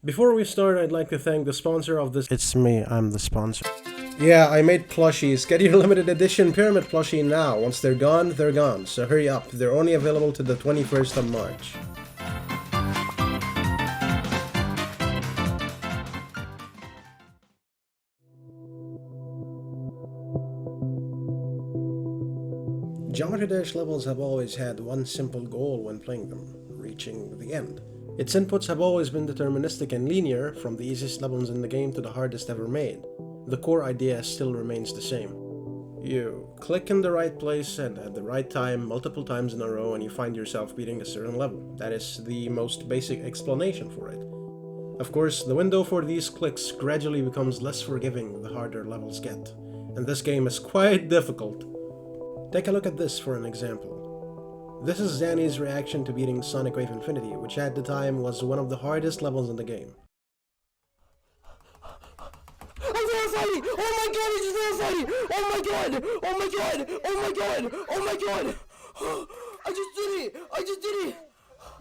Before we start, I'd like to thank the sponsor of this. It's me, I'm the sponsor. Yeah, I made plushies. Get your limited edition pyramid plushie now. Once they're gone, so hurry up. They're only available to the 21st of March. Geometry Dash levels have always had one simple goal when playing them, reaching the end. Its inputs have always been deterministic and linear, from the easiest levels in the game to the hardest ever made. The core idea still remains the same. You click in the right place and at the right time multiple times in a row and you find yourself beating a certain level. That is the most basic explanation for it. Of course, the window for these clicks gradually becomes less forgiving the harder levels get, and this game is quite difficult. Take a look at this for an example. This is Zanny's reaction to beating Sonic Wave Infinity, which at the time was one of the hardest levels in the game. Oh my god, it's verified! Oh my god! Oh my god! Oh my god! Oh my god! I just did it! I just did it!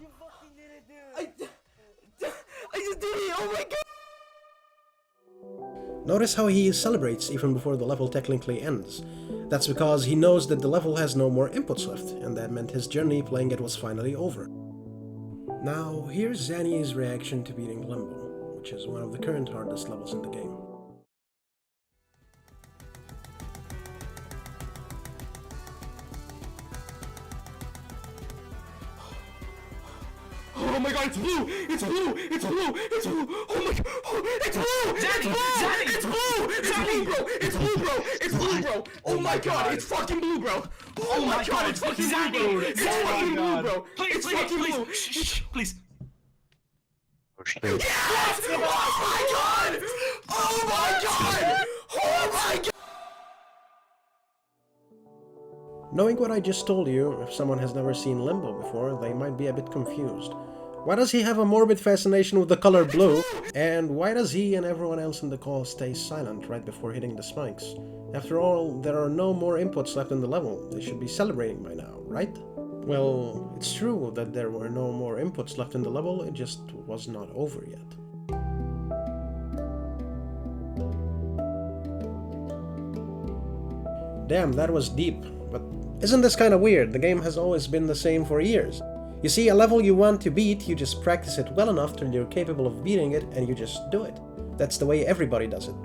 You fucking did it, dude! I just did it! Oh my god! Notice how he celebrates even before the level technically ends. That's because he knows that the level has no more inputs left, and that meant his journey playing it was finally over. Now, here's Zanny's reaction to beating Limbo, which is one of the current hardest levels in the game. Oh my god, it's blue! It's blue! It's blue! It's blue! Oh my god! Oh, it's blue! Zanny! It's blue! It's blue, bro! It's blue, bro! It's blue, bro! Oh my god, it's fucking blue, bro! Oh my god, it's fucking blue, bro! It's fucking blue, bro! It's fucking blue! Shh, please. Yes! Oh my god! Oh my god! Oh my god! Knowing what I just told you, if someone has never seen Limbo before, they might be a bit confused. Why does he have a morbid fascination with the color blue? And why does he and everyone else in the call stay silent right before hitting the spikes? After all, there are no more inputs left in the level. They should be celebrating by now, right? Well, it's true that there were no more inputs left in the level, it just was not over yet. Damn, that was deep, but isn't this kinda weird? The game has always been the same for years. You see, a level you want to beat, you just practice it well enough till you're capable of beating it, and you just do it. That's the way everybody does it.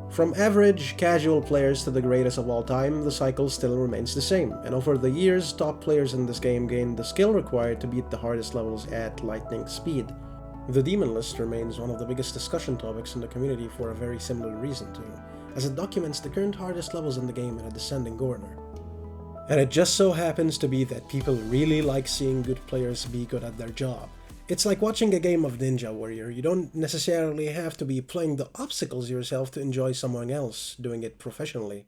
From average, casual players to the greatest of all time, the cycle still remains the same, and over the years, top players in this game gained the skill required to beat the hardest levels at lightning speed. The Demon List remains one of the biggest discussion topics in the community for a very similar reason too, as it documents the current hardest levels in the game in a descending order. And it just so happens to be that people really like seeing good players be good at their job. It's like watching a game of Ninja Warrior. You don't necessarily have to be playing the obstacles yourself to enjoy someone else doing it professionally.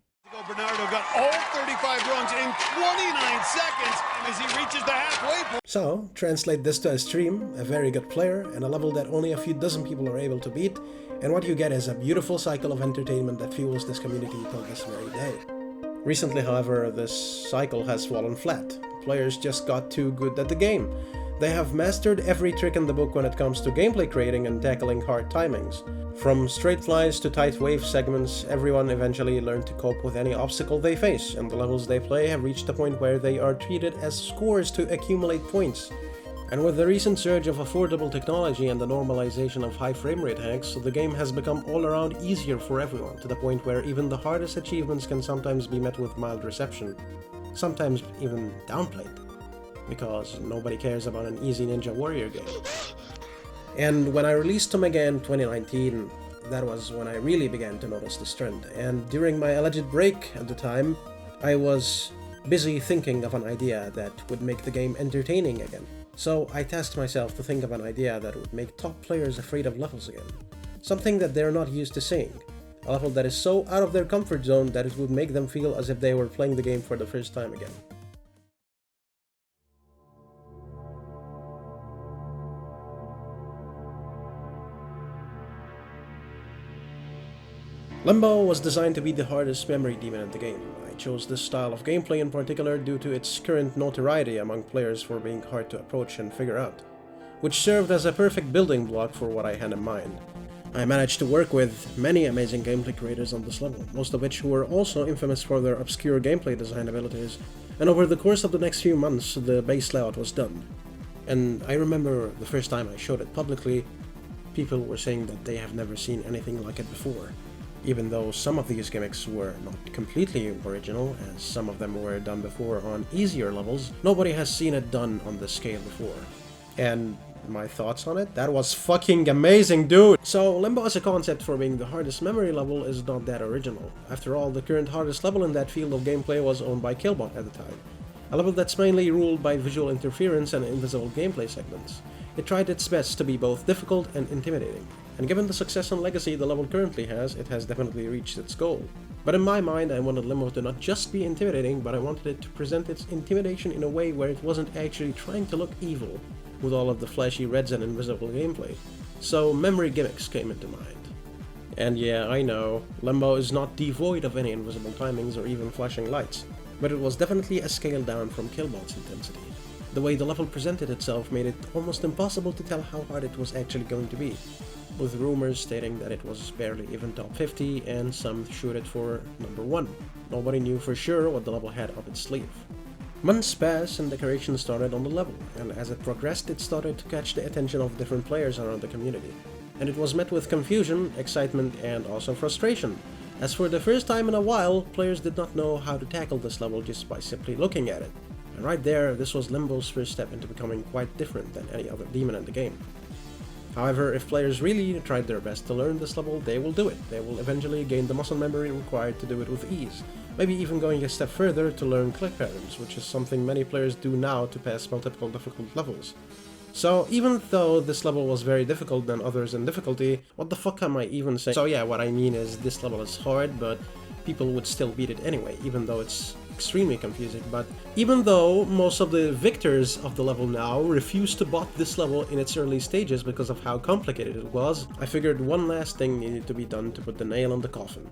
Bernardo got all 35 rungs in 29 seconds as he reaches the halfway point. So, translate this to a stream, a very good player, and a level that only a few dozen people are able to beat, and what you get is a beautiful cycle of entertainment that fuels this community till this very day. Recently, however, this cycle has fallen flat. Players just got too good at the game. They have mastered every trick in the book when it comes to gameplay creating and tackling hard timings. From straight flies to tight wave segments, everyone eventually learned to cope with any obstacle they face, and the levels they play have reached a point where they are treated as scores to accumulate points. And with the recent surge of affordable technology and the normalization of high frame rate hacks, the game has become all around easier for everyone, to the point where even the hardest achievements can sometimes be met with mild reception. Sometimes even downplayed. Because nobody cares about an easy Ninja Warrior game. And when I released Omega in 2019, that was when I really began to notice this trend. And during my alleged break at the time, I was busy thinking of an idea that would make the game entertaining again. So I tasked myself to think of an idea that would make top players afraid of levels again. Something that they're not used to seeing. A level that is so out of their comfort zone that it would make them feel as if they were playing the game for the first time again. Limbo was designed to be the hardest memory demon in the game. I chose this style of gameplay in particular due to its current notoriety among players for being hard to approach and figure out. which served as a perfect building block for what I had in mind. I managed to work with many amazing gameplay creators on this level, most of which were also infamous for their obscure gameplay design abilities, and over the course of the next few months the base layout was done. And I remember the first time I showed it publicly, people were saying that they have never seen anything like it before. Even though some of these gimmicks were not completely original, as some of them were done before on easier levels, nobody has seen it done on this scale before. And my thoughts on it? That was fucking amazing, dude! So, Limbo as a concept for being the hardest memory level is not that original. After all, the current hardest level in that field of gameplay was owned by Killbot at the time. A level that's mainly ruled by visual interference and invisible gameplay segments. It tried its best to be both difficult and intimidating, and given the success and legacy the level currently has, it has definitely reached its goal. But in my mind, I wanted Limbo to not just be intimidating, but I wanted it to present its intimidation in a way where it wasn't actually trying to look evil, with all of the flashy reds and invisible gameplay. So memory gimmicks came into mind. And yeah, I know, Limbo is not devoid of any invisible timings or even flashing lights, but it was definitely a scale down from Killbot's intensity. The way the level presented itself made it almost impossible to tell how hard it was actually going to be, with rumors stating that it was barely even top 50 and some shoot it for number 1. Nobody knew for sure what the level had up its sleeve. Months passed and decoration started on the level, and as it progressed it started to catch the attention of different players around the community. And it was met with confusion, excitement, and also frustration, as for the first time in a while, players did not know how to tackle this level just by simply looking at it. And right there, this was Limbo's first step into becoming quite different than any other demon in the game. However, if players really tried their best to learn this level, they will do it. They will eventually gain the muscle memory required to do it with ease, maybe even going a step further to learn click patterns, which is something many players do now to pass multiple difficult levels. So even though this level was very difficult than others in difficulty, what the fuck am I even saying? So yeah, what I mean is this level is hard, but people would still beat it anyway, even though it's extremely confusing. But even though most of the victors of the level now refuse to bot this level in its early stages because of how complicated it was, I figured one last thing needed to be done to put the nail in the coffin.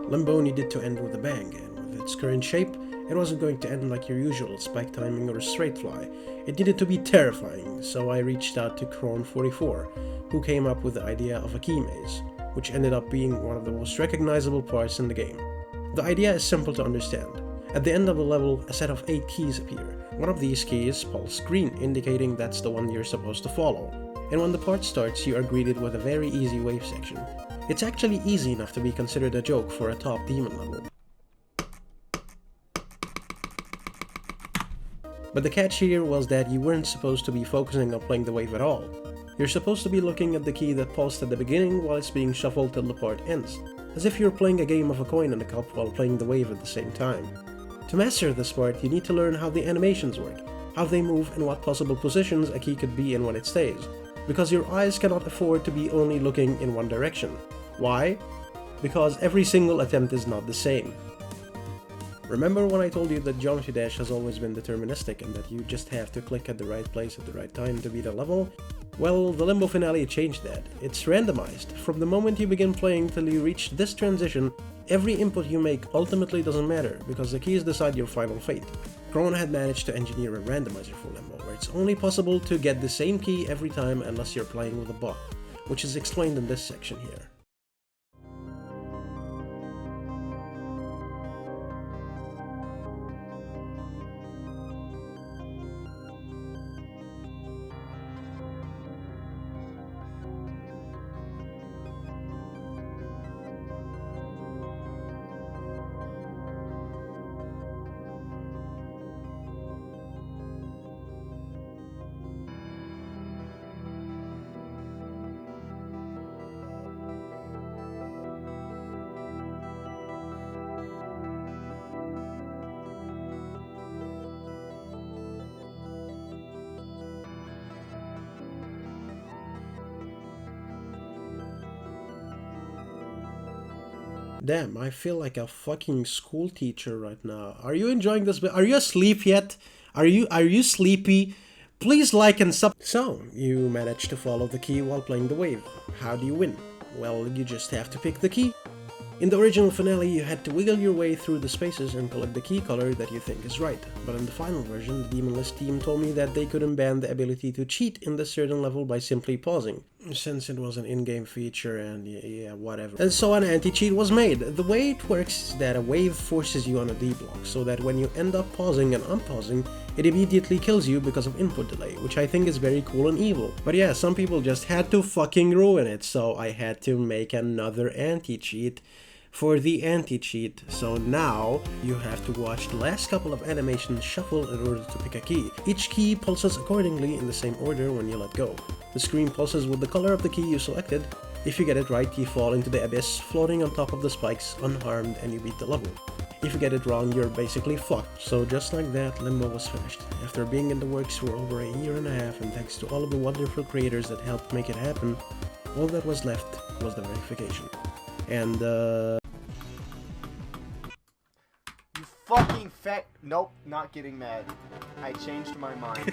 Limbo needed to end with a bang, and with its current shape, it wasn't going to end like your usual spike timing or straight fly. It needed to be terrifying, so I reached out to Kron44, who came up with the idea of a key maze, which ended up being one of the most recognizable parts in the game. The idea is simple to understand. At the end of the level, a set of 8 keys appear. One of these keys pulses green, indicating that's the one you're supposed to follow. And when the part starts, you are greeted with a very easy wave section. It's actually easy enough to be considered a joke for a top demon level. But the catch here was that you weren't supposed to be focusing on playing the wave at all. You're supposed to be looking at the key that pulsed at the beginning while it's being shuffled till the part ends, as if you're playing a game of a coin and a cup while playing the wave at the same time. To master this part, you need to learn how the animations work, how they move and what possible positions a key could be in when it stays, because your eyes cannot afford to be only looking in one direction. Why? Because every single attempt is not the same. Remember when I told you that Geometry Dash has always been deterministic and that you just have to click at the right place at the right time to beat a level? Well, the Limbo finale changed that. It's randomized. From the moment you begin playing till you reach this transition, every input you make ultimately doesn't matter, because the keys decide your final fate. Kron had managed to engineer a randomizer for Limbo, where it's only possible to get the same key every time unless you're playing with a bot, which is explained in this section here. Damn, I feel like a fucking school teacher right now. Are you enjoying this? Are you asleep yet? Are you sleepy? Please like and sub. So, you managed to follow the key while playing the wave. How do you win? Well, you just have to pick the key. In the original finale, you had to wiggle your way through the spaces and collect the key color that you think is right, but in the final version, the Demonless team told me that they couldn't ban the ability to cheat in the certain level by simply pausing, since it was an in-game feature and yeah, whatever. And so an anti-cheat was made. The way it works is that a wave forces you on a D-block, so that when you end up pausing and unpausing, it immediately kills you because of input delay, which I think is very cool and evil. But yeah, some people just had to fucking ruin it, so I had to make another anti-cheat for the anti-cheat. So now you have to watch the last couple of animations shuffle in order to pick a key. Each key pulses accordingly in the same order when you let go. The screen pulses with the color of the key you selected. If you get it right, you fall into the abyss, floating on top of the spikes, unharmed, and you beat the level. If you get it wrong, you're basically fucked. So just like that, Limbo was finished. After being in the works for over a year and a half, and thanks to all of the wonderful creators that helped make it happen, all that was left was the verification. And You fucking fat. Nope, not getting mad. I changed my mind.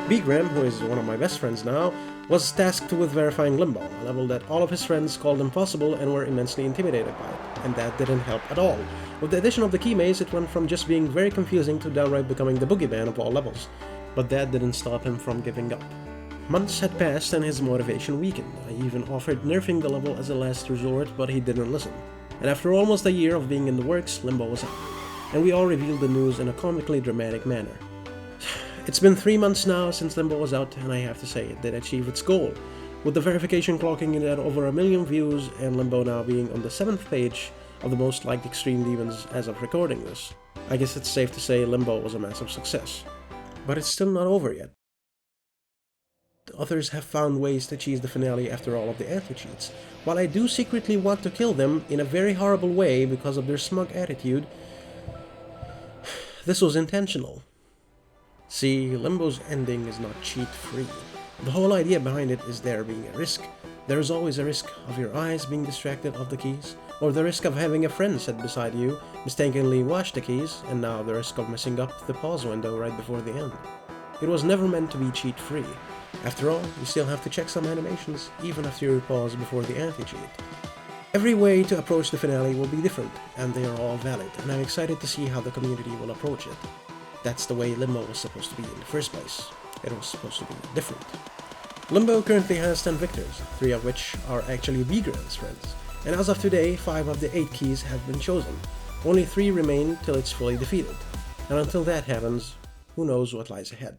B-Gram, who is one of my best friends now, was tasked with verifying Limbo, a level that all of his friends called impossible and were immensely intimidated by it, and that didn't help at all. With the addition of the key maze, it went from just being very confusing to downright becoming the boogeyman of all levels, but that didn't stop him from giving up. Months had passed and his motivation weakened. I even offered nerfing the level as a last resort, but he didn't listen. And after almost a year of being in the works, Limbo was out, and we all revealed the news in a comically dramatic manner. It's been 3 months now since Limbo was out, and I have to say it did achieve its goal, with the verification clocking in at over 1 million views and Limbo now being on the 7th page of the most liked Extreme Demons as of recording this. I guess it's safe to say Limbo was a massive success. But it's still not over yet. Others have found ways to cheese the finale after all of the anti-cheats. While I do secretly want to kill them in a very horrible way because of their smug attitude, this was intentional. See, Limbo's ending is not cheat-free. The whole idea behind it is there being a risk. There is always a risk of your eyes being distracted of the keys, or the risk of having a friend sit beside you, mistakenly watch the keys, and now the risk of messing up the pause window right before the end. It was never meant to be cheat-free. After all, you still have to check some animations, even after you pause before the anti-cheat. Every way to approach the finale will be different, and they are all valid, and I'm excited to see how the community will approach it. That's the way Limbo was supposed to be in the first place. It was supposed to be different. Limbo currently has 10 victors, 3 of which are actually B-Gram's friends, and as of today, 5 of the 8 keys have been chosen. Only 3 remain till it's fully defeated, and until that happens, who knows what lies ahead.